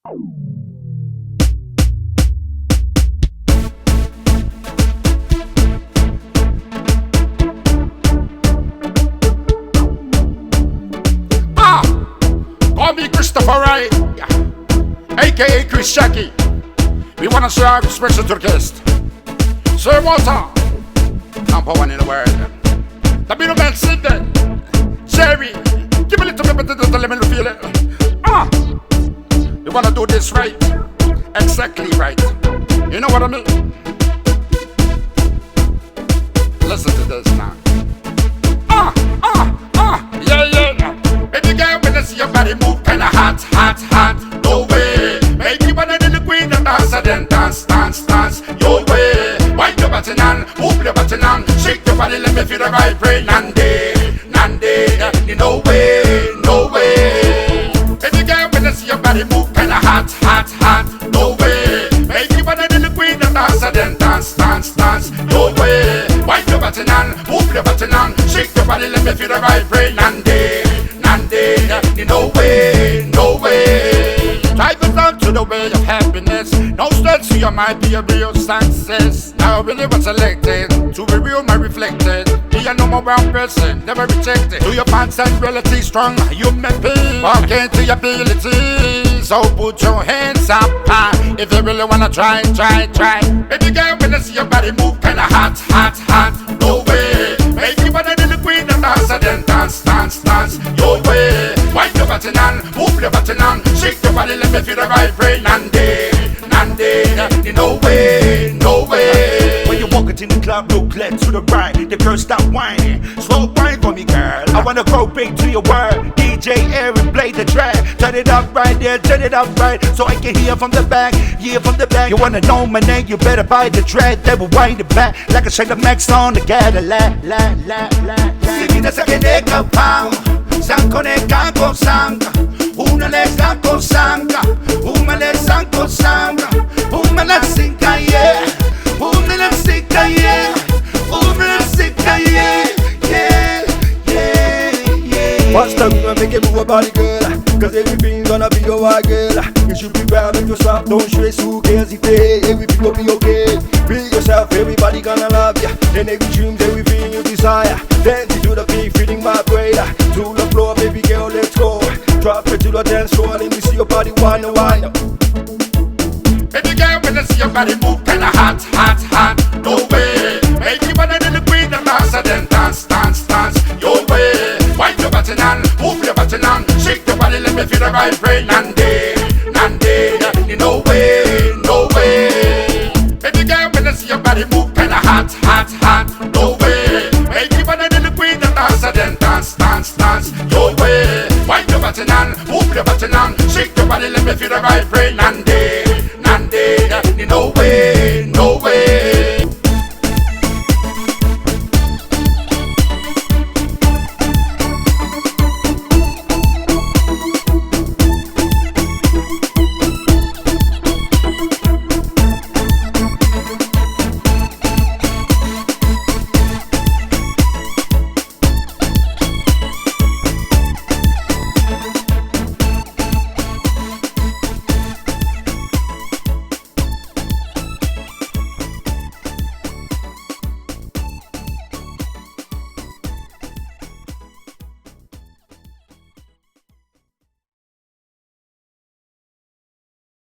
Call me Christopher Wright, aka Chris Shaggy. We wanna show our special to the guest. Sir Walter, number one in the world. The middle man Sidney, Jerry, give me a little bit to let me feel it. We wanna do this right, exactly right. You know what I mean? Listen to this now. Yeah. Baby girl, when I see your body move kinda hot. No way. Make you wanna do the queen and dance and then dance. Your way. Wind your button on, move your button on, shake your body, let me feel the vibrate. Nande. No way. Baby girl, when I see your body move kinda hot. No way. Make you wanna do the queen and dance and then dance. Your way. Wind your button on, move your button on, shake your body, let me feel the vibrate. Nande. No way. Drive it down to the way of happiness. No stress, so you might be a real success. Now really was selected to be real, my reflected. Be a number one person, never rejected. Do your fans and reality strong, you may be. Walk into your ability, so put your hands up high. If you really wanna try. Baby girl, when I see your body move kinda hot. No way. Make you wanna do the queen and dance and then dance. Your way. Wind your button on, move your button on, shake your body, let me feel the vibrate. Nande. No way. When you walk into the club, look left to the right. The girls stop whining. Slow wine for me, girl. I wanna go big to your word. DJ Aaron, play the track. Turn it up right there, turn it up right, so I can hear from the back. You wanna know my name, you better buy the track. They will wind it back like a shake the max on the Cadillac. Divina sa che ne capam, sanco ne canco sanca. Una le sanco sanca, una le sanco sanca, una le sinca yeah, una le sinca yeah, una le sinca yeah. What's the gonna make it move your body, girl? Cause everything's gonna be alright, girl. You should be proud of yourself, don't stress, who cares if they hate, everything will be okay. Be yourself, everybody gonna love ya. And every dream, everything you desire. Dance to the beat, feeling my prayer. To the floor, baby girl, let's go. Drop it to the dance floor, let me see your body wind up. Baby girl, when I see your body move kinda hot. No way. Make you wanna do the queen and dance and then dance. Your way. Wind your button on, move your button on, shake your body, let me feel the vibrate. Nande. No way. Baby girl, when I see your body move kinda hot. No way. Make you wanna do the queen and dance and then dance. Your way. Wind your button on, move your button on, shake your body, let me feel the vibrate. Nande.